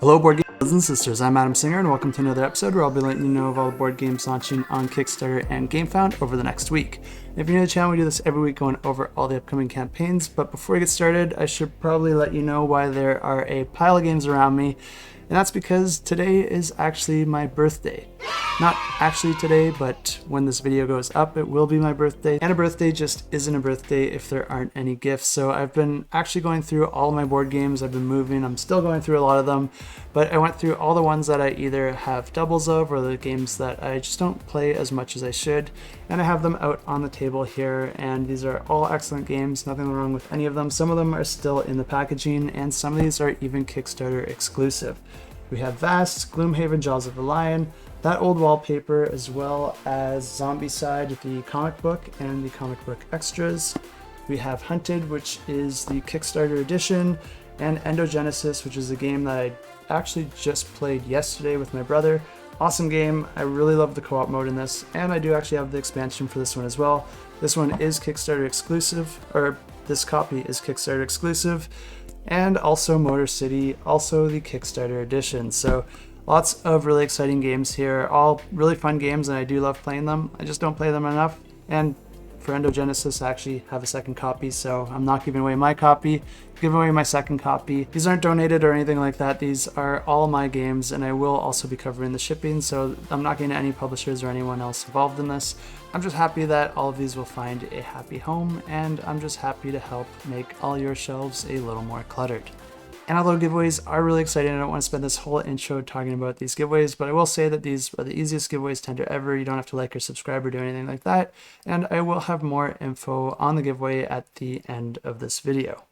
Hello board game brothers and sisters, I'm Adam Singer and welcome to another episode where I'll be letting you know of all the board games launching on Kickstarter and GameFound over the next week. If you're new to the channel, we do this every week going over all the upcoming campaigns, but before we get started, I should probably let you know why there are a pile of games around me, and that's because today is actually my birthday. Not actually today, but when this video goes up, it will be my birthday. And a birthday just isn't a birthday if there aren't any gifts. So I've been actually going through all my board games. I've been moving. I'm still going through a lot of them, but I went through all the ones that I either have doubles of or the games that I just don't play as much as I should. And I have them out on the table here. And these are all excellent games. Nothing wrong with any of them. Some of them are still in the packaging, and some of these are even Kickstarter exclusive. We have Vast, Gloomhaven, Jaws of the Lion, That Old Wallpaper, as well as Zombicide, the comic book, and the comic book extras. We have Hunted, which is the Kickstarter edition, and Endogenesis, which is a game that I actually just played yesterday with my brother. Awesome game. I really love the co-op mode in this, and I do actually have the expansion for this one as well. This one is Kickstarter exclusive, or this copy is Kickstarter exclusive, and also Motor City, also the Kickstarter edition. So lots of really exciting games here, all really fun games, and I do love playing them. I just don't play them enough. And for Endogenesis, I actually have a second copy, so I'm not giving away my copy, I'm giving away my second copy. These aren't donated or anything like that. These are all my games, and I will also be covering the shipping, so I'm not getting any publishers or anyone else involved in this. I'm just happy that all of these will find a happy home, and I'm just happy to help make all your shelves a little more cluttered. And although giveaways are really exciting, I don't want to spend this whole intro talking about these giveaways, but I will say that these are the easiest giveaways tender ever. You don't have to like or subscribe or do anything like that. And I will have more info on the giveaway at the end of this video.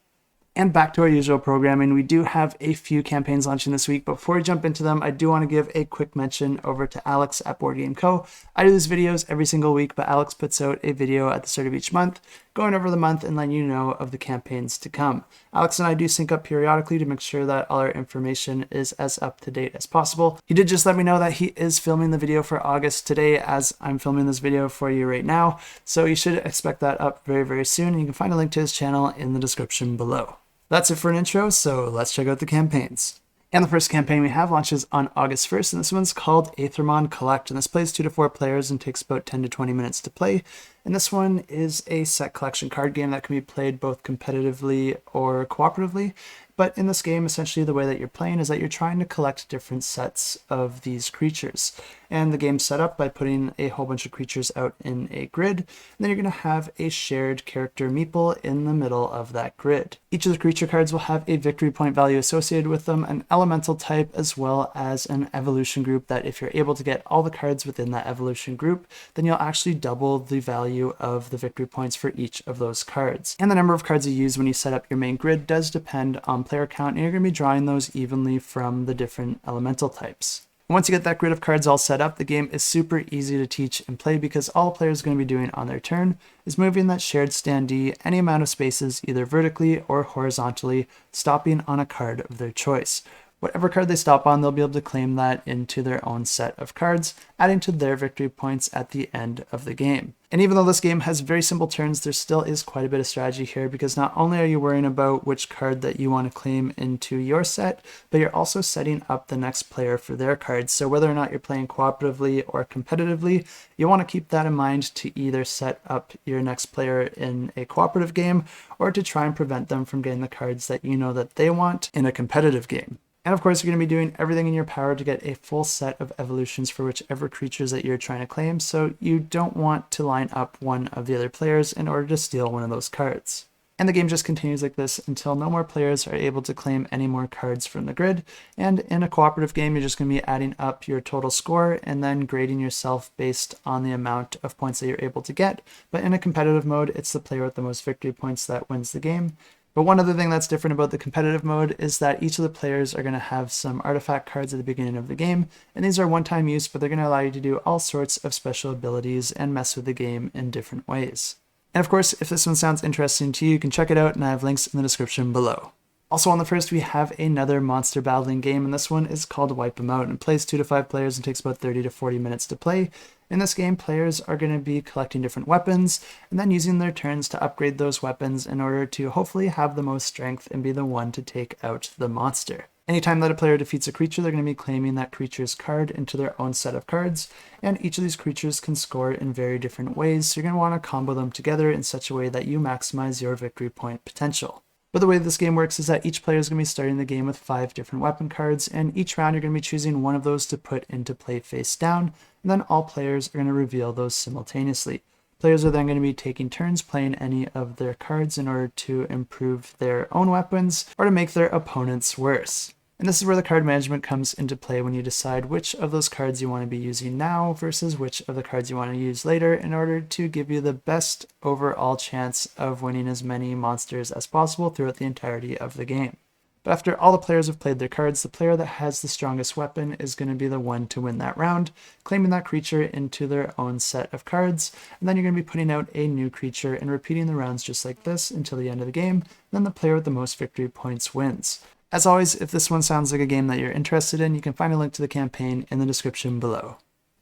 And back to our usual programming, we do have a few campaigns launching this week. But before we jump into them, I do want to give a quick mention over to Alex at Board Game Co. I do these videos every single week, but Alex puts out a video at the start of each month, going over the month and letting you know of the campaigns to come. Alex and I do sync up periodically to make sure that all our information is as up to date as possible. He did just let me know that he is filming the video for August today as I'm filming this video for you right now. So you should expect that up very, very soon. And you can find a link to his channel in the description below. That's it for an intro, so let's check out the campaigns. And the first campaign we have launches on August 1st, and this one's called Aethermon Collect, and this plays 2 to 4 players and takes about 10 to 20 minutes to play. And this one is a set collection card game that can be played both competitively or cooperatively. But in this game, essentially the way that you're playing is that you're trying to collect different sets of these creatures. And the game's set up by putting a whole bunch of creatures out in a grid. And then you're going to have a shared character meeple in the middle of that grid. Each of the creature cards will have a victory point value associated with them, an elemental type, as well as an evolution group that if you're able to get all the cards within that evolution group, then you'll actually double the value of the victory points for each of those cards. And the number of cards you use when you set up your main grid does depend on player count, and you're going to be drawing those evenly from the different elemental types. Once you get that grid of cards all set up, the game is super easy to teach and play because all players are going to be doing on their turn is moving that shared standee any amount of spaces either vertically or horizontally, stopping on a card of their choice. Whatever card they stop on, they'll be able to claim that into their own set of cards, adding to their victory points at the end of the game. And even though this game has very simple turns, there still is quite a bit of strategy here because not only are you worrying about which card that you want to claim into your set, but you're also setting up the next player for their cards. So whether or not you're playing cooperatively or competitively, you want to keep that in mind to either set up your next player in a cooperative game or to try and prevent them from getting the cards that you know that they want in a competitive game. And of course, you're going to be doing everything in your power to get a full set of evolutions for whichever creatures that you're trying to claim, so you don't want to line up one of the other players in order to steal one of those cards. And the game just continues like this until no more players are able to claim any more cards from the grid. And in a cooperative game, you're just going to be adding up your total score and then grading yourself based on the amount of points that you're able to get. But in a competitive mode, it's the player with the most victory points that wins the game. But one other thing that's different about the competitive mode is that each of the players are going to have some artifact cards at the beginning of the game, and these are one-time use, but they're going to allow you to do all sorts of special abilities and mess with the game in different ways. And of course, if this one sounds interesting to you, you can check it out, and I have links in the description below. Also on the first, we have another monster battling game, and this one is called Wipe 'em Out, and plays 2 to 5 players and takes about 30 to 40 minutes to play. In this game, players are going to be collecting different weapons and then using their turns to upgrade those weapons in order to hopefully have the most strength and be the one to take out the monster. Anytime that a player defeats a creature, they're going to be claiming that creature's card into their own set of cards, and each of these creatures can score in very different ways, so you're going to want to combo them together in such a way that you maximize your victory point potential. But the way this game works is that each player is going to be starting the game with 5 different weapon cards, and each round you're going to be choosing one of those to put into play face down, and then all players are going to reveal those simultaneously. Players are then going to be taking turns playing any of their cards in order to improve their own weapons or to make their opponents worse. And this is where the card management comes into play when you decide which of those cards you want to be using now versus which of the cards you want to use later in order to give you the best overall chance of winning as many monsters as possible throughout the entirety of the game. But after all the players have played their cards, the player that has the strongest weapon is going to be the one to win that round, claiming that creature into their own set of cards, and then you're going to be putting out a new creature and repeating the rounds just like this until the end of the game, and then the player with the most victory points wins. As always, if this one sounds like a game that you're interested in, you can find a link to the campaign in the description below.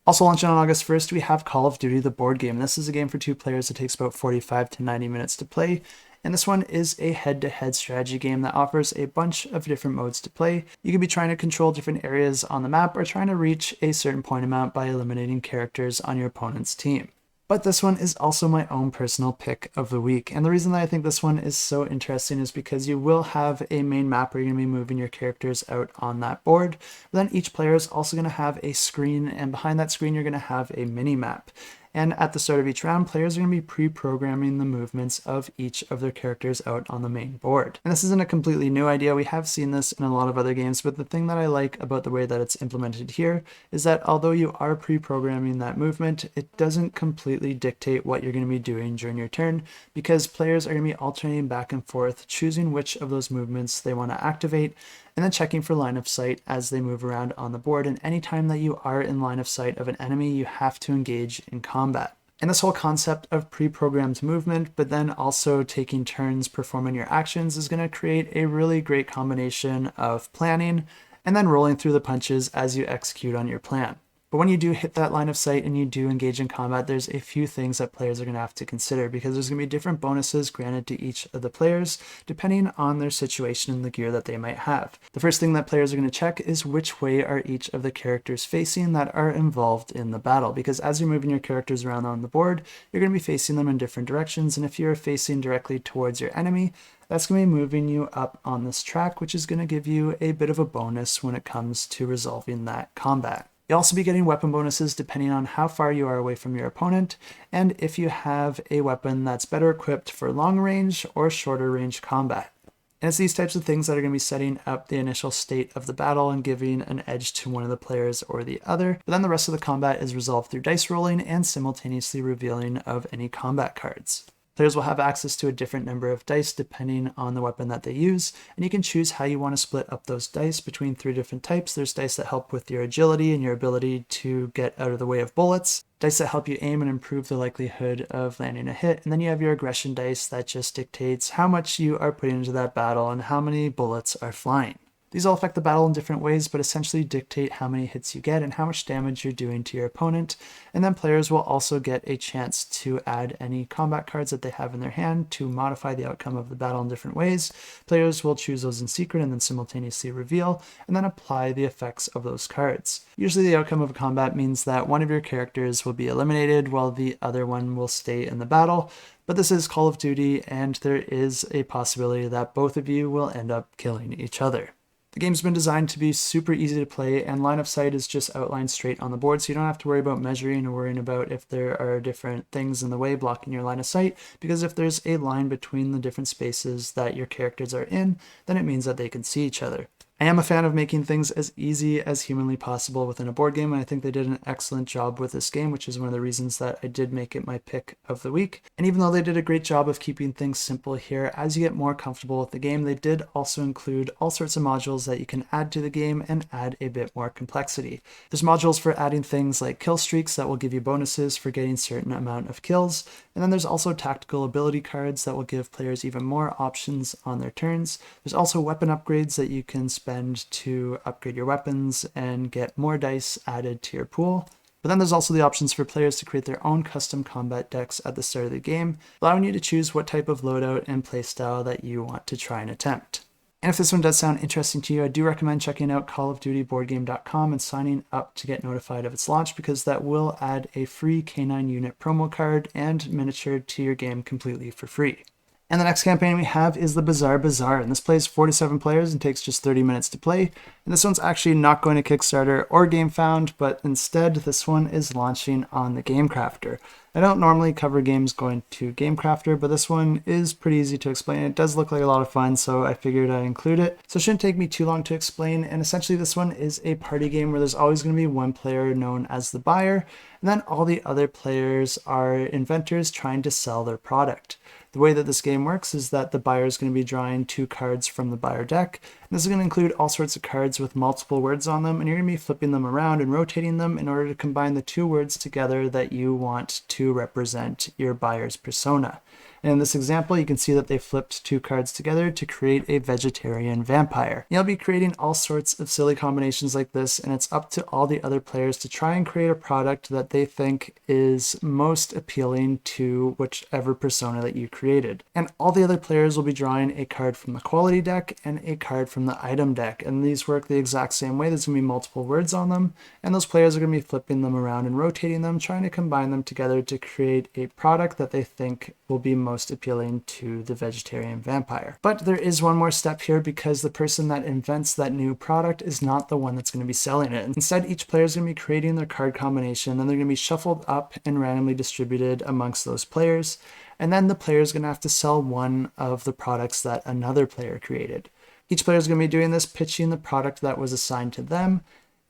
Also launching on August 1st, we have Call of Duty the board game. This is a game for 2 players that takes about 45 to 90 minutes to play, and this one is a head-to-head strategy game that offers a bunch of different modes to play. You could be trying to control different areas on the map or trying to reach a certain point amount by eliminating characters on your opponent's team. But this one is also my own personal pick of the week. And the reason that I think this one is so interesting is because you will have a main map where you're going to be moving your characters out on that board. But then each player is also going to have a screen, and behind that screen you're going to have a mini map. And at the start of each round, players are going to be pre-programming the movements of each of their characters out on the main board. And this isn't a completely new idea. We have seen this in a lot of other games, but the thing that I like about the way that it's implemented here is that although you are pre-programming that movement, it doesn't completely dictate what you're going to be doing during your turn, because players are going to be alternating back and forth, choosing which of those movements they want to activate, and then checking for line of sight as they move around on the board. And anytime that you are in line of sight of an enemy, you have to engage in combat. And this whole concept of pre-programmed movement, but then also taking turns performing your actions, is going to create a really great combination of planning and then rolling through the punches as you execute on your plan. But when you do hit that line of sight and you do engage in combat, there's a few things that players are going to have to consider, because there's going to be different bonuses granted to each of the players depending on their situation and the gear that they might have. The first thing that players are going to check is which way are each of the characters facing that are involved in the battle, because as you're moving your characters around on the board, you're going to be facing them in different directions, and if you're facing directly towards your enemy, that's going to be moving you up on this track, which is going to give you a bit of a bonus when it comes to resolving that combat. You'll also be getting weapon bonuses depending on how far you are away from your opponent, and if you have a weapon that's better equipped for long range or shorter range combat. And it's these types of things that are going to be setting up the initial state of the battle and giving an edge to one of the players or the other. But then the rest of the combat is resolved through dice rolling and simultaneously revealing of any combat cards. Players will have access to a different number of dice depending on the weapon that they use, and you can choose how you want to split up those dice between 3 different types. There's dice that help with your agility and your ability to get out of the way of bullets, dice that help you aim and improve the likelihood of landing a hit, and then you have your aggression dice that just dictates how much you are putting into that battle and how many bullets are flying. These all affect the battle in different ways, but essentially dictate how many hits you get and how much damage you're doing to your opponent. And then players will also get a chance to add any combat cards that they have in their hand to modify the outcome of the battle in different ways. Players will choose those in secret and then simultaneously reveal, and then apply the effects of those cards. Usually the outcome of a combat means that one of your characters will be eliminated while the other one will stay in the battle. But this is Call of Duty, and there is a possibility that both of you will end up killing each other. The game's been designed to be super easy to play, and line of sight is just outlined straight on the board, so you don't have to worry about measuring or worrying about if there are different things in the way blocking your line of sight, because if there's a line between the different spaces that your characters are in, then it means that they can see each other. I am a fan of making things as easy as humanly possible within a board game, and I think they did an excellent job with this game, which is one of the reasons that I did make it my pick of the week. And even though they did a great job of keeping things simple here, as you get more comfortable with the game, they did also include all sorts of modules that you can add to the game and add a bit more complexity. There's modules for adding things like kill streaks that will give you bonuses for getting a certain amount of kills, and then there's also tactical ability cards that will give players even more options on their turns. There's also weapon upgrades that you can spend to upgrade your weapons and get more dice added to your pool. But then there's also the options for players to create their own custom combat decks at the start of the game, allowing you to choose what type of loadout and playstyle that you want to try and attempt. And if this one does sound interesting to you, I do recommend checking out callofdutyboardgame.com and signing up to get notified of its launch, because that will add a free K9 unit promo card and miniature to your game completely for free. And the next campaign we have is the Bazaar, and this plays 4 to 7 players and takes just 30 minutes to play. And this one's actually not going to Kickstarter or GameFound, but instead this one is launching on the Game Crafter. I don't normally cover games going to Game Crafter, but this one is pretty easy to explain. It does look like a lot of fun, so I figured I'd include it. So it shouldn't take me too long to explain, and essentially this one is a party game where there's always going to be one player known as the buyer, and then all the other players are inventors trying to sell their product. The way that this game works is that the buyer is going to be drawing 2 cards from the buyer deck. And this is going to include all sorts of cards with multiple words on them, and you're going to be flipping them around and rotating them in order to combine the 2 words together that you want to represent your buyer's persona. And in this example, you can see that they flipped 2 cards together to create a vegetarian vampire. You'll be creating all sorts of silly combinations like this, and it's up to all the other players to try and create a product that they think is most appealing to whichever persona that you created. And all the other players will be drawing a card from the quality deck and a card from the item deck, and these work the exact same way. There's going to be multiple words on them, and those players are going to be flipping them around and rotating them, trying to combine them together to create a product that they think will be most appealing to the vegetarian vampire. But there is one more step here, because the person that invents that new product is not the one that's going to be selling it. Instead, each player is going to be creating their card combination, and they're going to be shuffled up and randomly distributed amongst those players. And then the player is going to have to sell one of the products that another player created. Each player is going to be doing this, pitching the product that was assigned to them,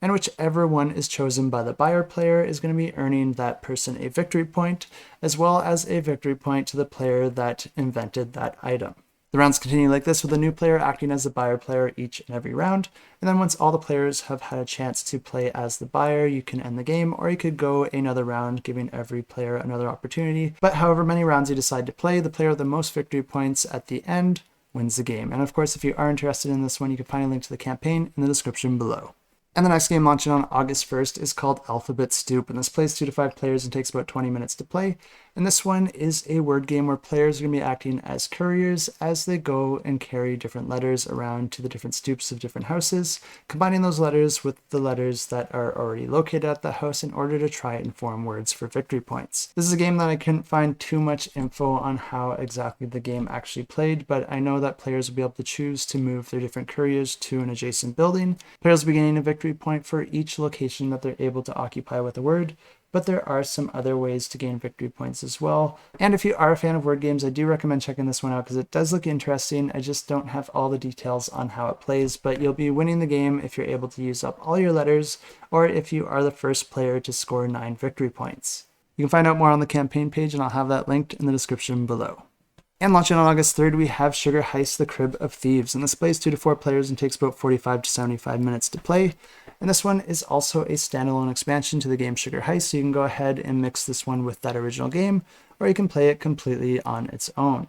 and whichever one is chosen by the buyer player is going to be earning that person a victory point, as well as a victory point to the player that invented that item. The rounds continue like this, with a new player acting as the buyer player each and every round, and then once all the players have had a chance to play as the buyer, you can end the game, or you could go another round, giving every player another opportunity. But however many rounds you decide to play, the player with the most victory points at the end wins the game. And of course, if you are interested in this one, you can find a link to the campaign in the description below. And the next game launching on August 1st is called Alphabet Stoop, and this plays 2 to 5 players and takes about 20 minutes to play. And this one is a word game where players are going to be acting as couriers as they go and carry different letters around to the different stoops of different houses, combining those letters with the letters that are already located at the house in order to try and form words for victory points. This is a game that I couldn't find too much info on how exactly the game actually played, but I know that players will be able to choose to move their different couriers to an adjacent building. Players will be gaining a victory point for each location that they're able to occupy with a word, but there are some other ways to gain victory points as well. And if you are a fan of word games, I do recommend checking this one out, because it does look interesting. I just don't have all the details on how it plays, but you'll be winning the game if you're able to use up all your letters, or if you are the first player to score 9 victory points. You can find out more on the campaign page, and I'll have that linked in the description below. And launching on August 3rd, we have Sugar Heist, the Crib of Thieves, and this plays 2 to 4 players and takes about 45 to 75 minutes to play. And this one is also a standalone expansion to the game Sugar Heist, so you can go ahead and mix this one with that original game, or you can play it completely on its own.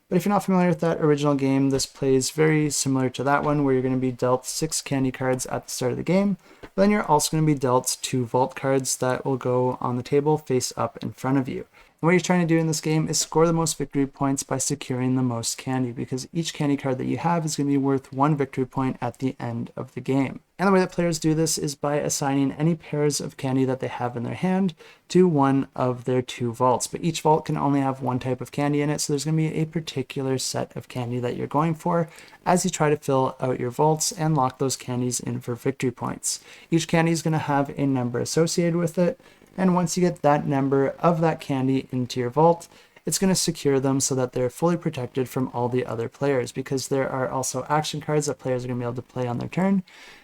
But if you're not familiar with that original game, this plays very similar to that one, where you're going to be dealt 6 candy cards at the start of the game, but then you're also going to be dealt 2 vault cards that will go on the table face up in front of you. And what you're trying to do in this game is score the most victory points by securing the most candy, because each candy card that you have is going to be worth 1 victory point at the end of the game. And the way that players do this is by assigning any pairs of candy that they have in their hand to one of their 2 vaults. But each vault can only have one type of candy in it, so there's going to be a particular set of candy that you're going for as you try to fill out your vaults and lock those candies in for victory points. Each candy is going to have a number associated with it, and once you get that number of that candy into your vault, it's going to secure them so that they're fully protected from all the other players, because there are also action cards that players are going to be able to play on their turn,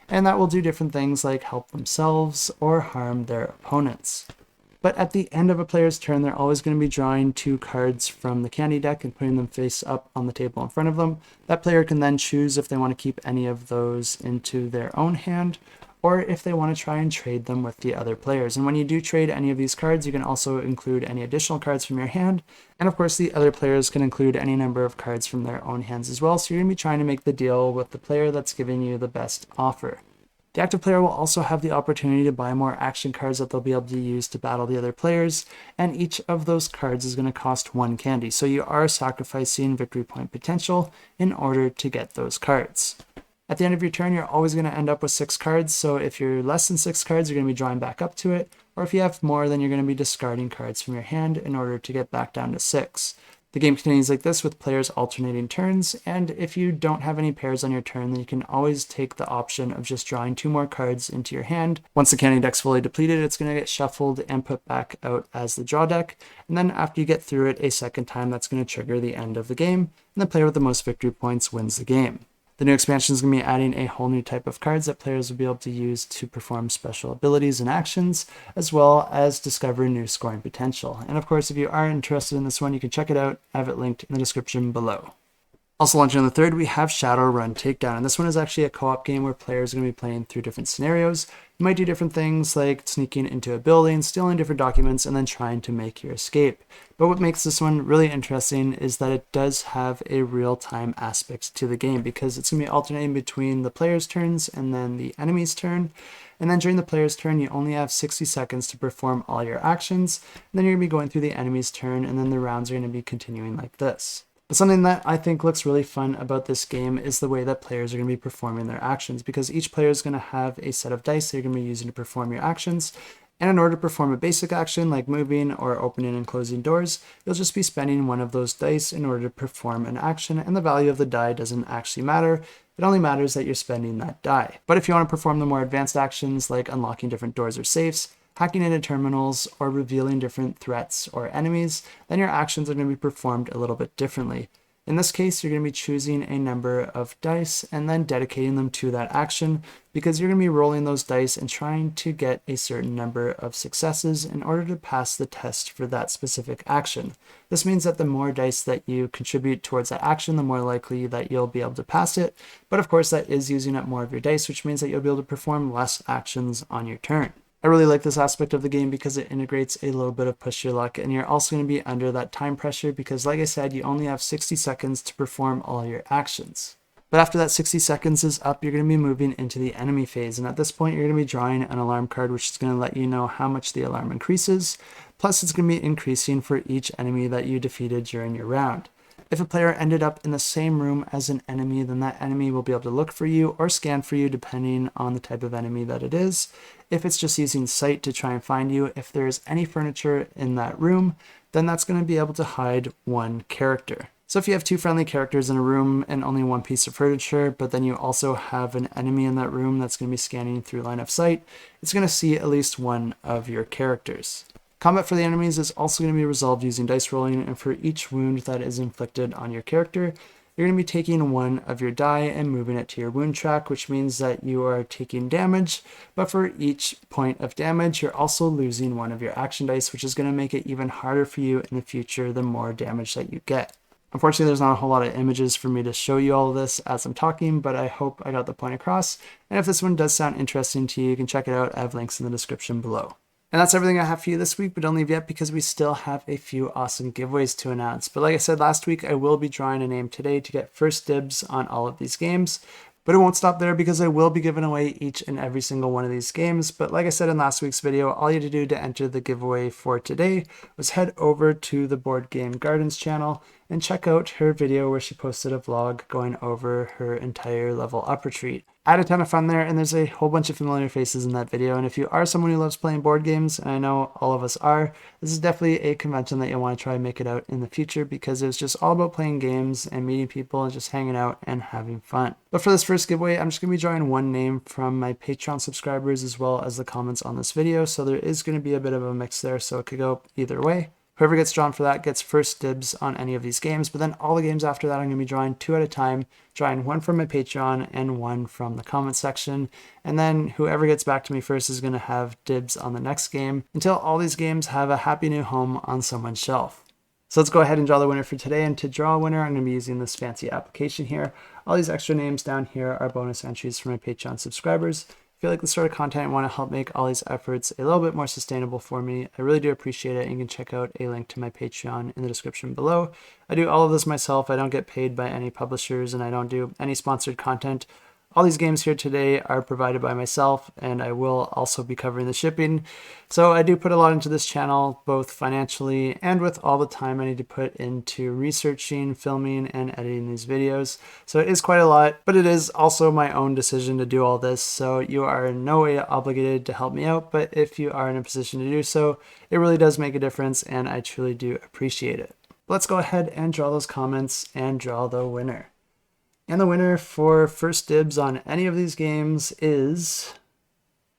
and that will do different things like help themselves or harm their opponents. But at the end of a player's turn, they're always going to be drawing 2 cards from the candy deck and putting them face up on the table in front of them. That player can then choose if they want to keep any of those into their own hand, or if they want to try and trade them with the other players. And when you do trade any of these cards, you can also include any additional cards from your hand. And of course, the other players can include any number of cards from their own hands as well. So you're going to be trying to make the deal with the player that's giving you the best offer. The active player will also have the opportunity to buy more action cards that they'll be able to use to battle the other players, and each of those cards is going to cost 1 candy, so you are sacrificing victory point potential in order to get those cards. At the end of your turn, you're always going to end up with 6 cards, so if you're less than 6 cards, you're going to be drawing back up to it, or if you have more, then you're going to be discarding cards from your hand in order to get back down to 6. The game continues like this with players alternating turns, and if you don't have any pairs on your turn, then you can always take the option of just drawing 2 more cards into your hand. Once the candy deck's fully depleted, it's going to get shuffled and put back out as the draw deck, and then after you get through it a second time, that's going to trigger the end of the game, and the player with the most victory points wins the game. The new expansion is going to be adding a whole new type of cards that players will be able to use to perform special abilities and actions, as well as discover new scoring potential. And of course, if you are interested in this one, you can check it out. I have it linked in the description below. Also launching on the 3rd, we have Shadowrun Takedown, and this one is actually a co-op game where players are going to be playing through different scenarios. You might do different things like sneaking into a building, stealing different documents, and then trying to make your escape. But what makes this one really interesting is that it does have a real-time aspect to the game, because it's going to be alternating between the player's turns and then the enemy's turn. And then during the player's turn, you only have 60 seconds to perform all your actions. And then you're going to be going through the enemy's turn, and then the rounds are going to be continuing like this. But something that I think looks really fun about this game is the way that players are going to be performing their actions, because each player is going to have a set of dice that you're going to be using to perform your actions. And in order to perform a basic action like moving or opening and closing doors, you'll just be spending one of those dice in order to perform an action, and the value of the die doesn't actually matter. It only matters that you're spending that die. But if you want to perform the more advanced actions like unlocking different doors or safes, hacking into terminals, or revealing different threats or enemies, then your actions are going to be performed a little bit differently. In this case, you're going to be choosing a number of dice and then dedicating them to that action, because you're going to be rolling those dice and trying to get a certain number of successes in order to pass the test for that specific action. This means that the more dice that you contribute towards that action, the more likely that you'll be able to pass it. But of course, that is using up more of your dice, which means that you'll be able to perform less actions on your turn. I really like this aspect of the game because it integrates a little bit of push your luck, and you're also going to be under that time pressure because, like I said, you only have 60 seconds to perform all your actions. But after that 60 seconds is up, you're going to be moving into the enemy phase, and at this point you're going to be drawing an alarm card, which is going to let you know how much the alarm increases, plus it's going to be increasing for each enemy that you defeated during your round. If a player ended up in the same room as an enemy, then that enemy will be able to look for you or scan for you depending on the type of enemy that it is. If it's just using sight to try and find you, if there's any furniture in that room, then that's going to be able to hide one character. So if you have 2 friendly characters in a room and only 1 piece of furniture, but then you also have an enemy in that room that's going to be scanning through line of sight, it's going to see at least one of your characters. Combat for the enemies is also going to be resolved using dice rolling, and for each wound that is inflicted on your character, you're going to be taking 1 of your die and moving it to your wound track, which means that you are taking damage, but for each point of damage, you're also losing 1 of your action dice, which is going to make it even harder for you in the future the more damage that you get. Unfortunately, there's not a whole lot of images for me to show you all of this as I'm talking, but I hope I got the point across, and if this one does sound interesting to you, you can check it out. I have links in the description below. And that's everything I have for you this week, but don't leave yet because we still have a few awesome giveaways to announce. But like I said last week, I will be drawing a name today to get first dibs on all of these games. But it won't stop there because I will be giving away each and every single one of these games. But like I said in last week's video, all you had to do to enter the giveaway for today was head over to the Board Game Gardens channel and check out her video where she posted a vlog going over her entire level up retreat. I had a ton of fun there, and there's a whole bunch of familiar faces in that video, and if you are someone who loves playing board games, and I know all of us are, this is definitely a convention that you'll want to try and make it out in the future because it was just all about playing games and meeting people and just hanging out and having fun. But for this first giveaway, I'm just going to be drawing 1 name from my Patreon subscribers as well as the comments on this video, so there is going to be a bit of a mix there, so it could go either way. Whoever gets drawn for that gets first dibs on any of these games, but then all the games after that I'm going to be drawing 2 at a time, drawing 1 from my Patreon and 1 from the comment section, and then whoever gets back to me first is going to have dibs on the next game until all these games have a happy new home on someone's shelf. So let's go ahead and draw the winner for today, and to draw a winner I'm going to be using this fancy application here. All these extra names down here are bonus entries for my Patreon subscribers. If you like the sort of content and want to help make all these efforts a little bit more sustainable for me, I really do appreciate it, and you can check out a link to my Patreon in the description below. I do all of this myself. I don't get paid by any publishers, and I don't do any sponsored content. All these games here today are provided by myself, and I will also be covering the shipping. So I do put a lot into this channel, both financially and with all the time I need to put into researching, filming, and editing these videos. So it is quite a lot, but it is also my own decision to do all this. So you are in no way obligated to help me out, but if you are in a position to do so, it really does make a difference, and I truly do appreciate it. Let's go ahead and draw those comments and draw the winner. And the winner for first dibs on any of these games is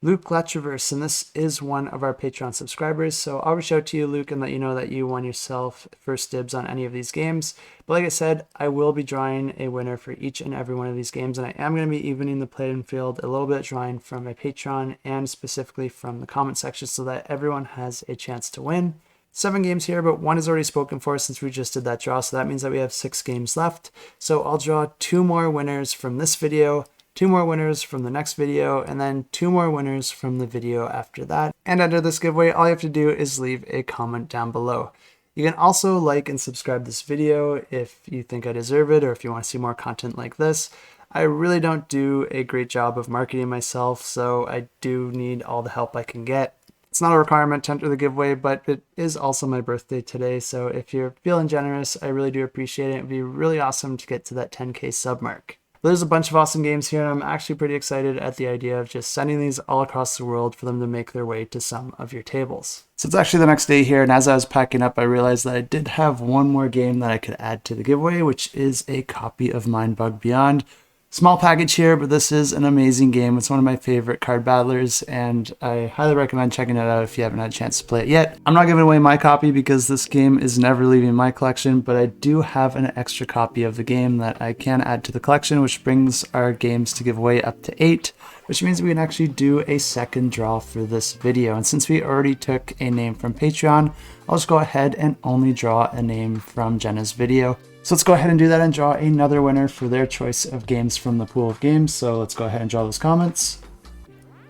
Luke Lattraverse, and this is one of our Patreon subscribers. So I'll reach out to you, Luke, and let you know that you won yourself first dibs on any of these games. But like I said, I will be drawing a winner for each and every one of these games, and I am going to be evening the playing field a little bit, drawing from my Patreon and specifically from the comment section so that everyone has a chance to win. 7 games here, but 1 is already spoken for since we just did that draw, so that means that we have 6 games left. So I'll draw 2 more winners from this video, 2 more winners from the next video, and then 2 more winners from the video after that. And under this giveaway, all you have to do is leave a comment down below. You can also like and subscribe this video if you think I deserve it, or if you want to see more content like this. I really don't do a great job of marketing myself, so I do need all the help I can get. It's not a requirement to enter the giveaway, but it is also my birthday today, so if you're feeling generous, I really do appreciate it. It'd be really awesome to get to that 10K sub mark. But there's a bunch of awesome games here, and I'm actually pretty excited at the idea of just sending these all across the world for them to make their way to some of your tables. So it's actually the next day here, and as I was packing up, I realized that I did have one more game that I could add to the giveaway, which is a copy of Mindbug Beyond. Small package here, but this is an amazing game. It's one of my favorite card battlers, and I highly recommend checking it out if you haven't had a chance to play it yet. I'm not giving away my copy because this game is never leaving my collection, but I do have an extra copy of the game that I can add to the collection, which brings our games to give away up to 8, which means we can actually do a second draw for this video. And since we already took a name from Patreon, I'll just go ahead and only draw a name from Jenna's video. So let's go ahead and do that and draw another winner for their choice of games from the pool of games. So let's go ahead and draw those comments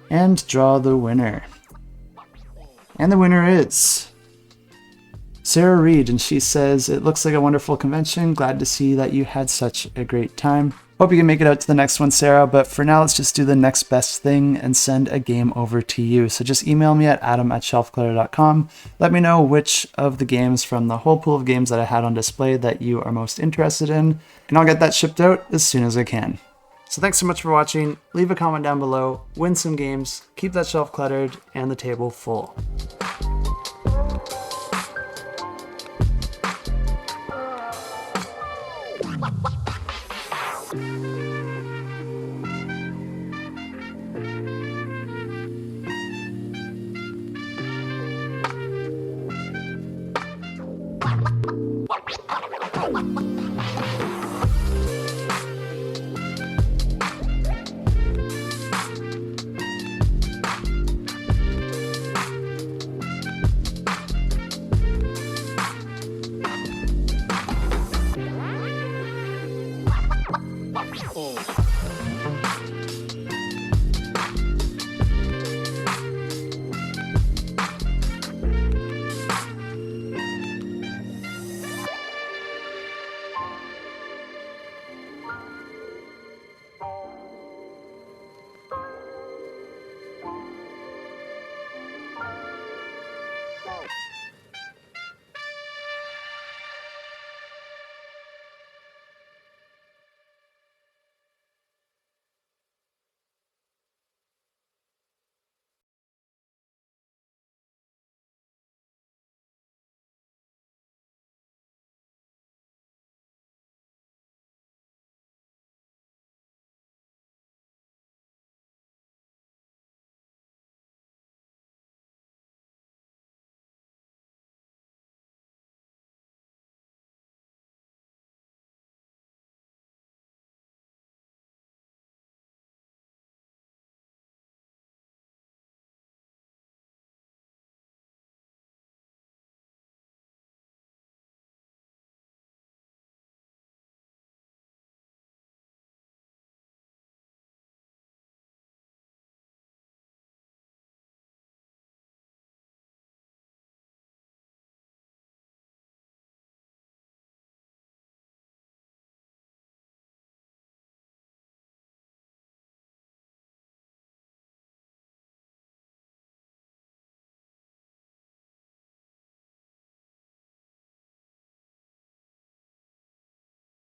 and draw the winner. And the winner is Sarah Reed, and she says, "It looks like a wonderful convention. Glad to see that you had such a great time. Hope you can make it out to the next one, Sarah, but for now, let's just do the next best thing and send a game over to you. So just email me at adam@shelfclutter.com. Let me know which of the games from the whole pool of games that I had on display that you are most interested in, and I'll get that shipped out as soon as I can." So thanks so much for watching. Leave a comment down below, win some games, keep that shelf cluttered and the table full.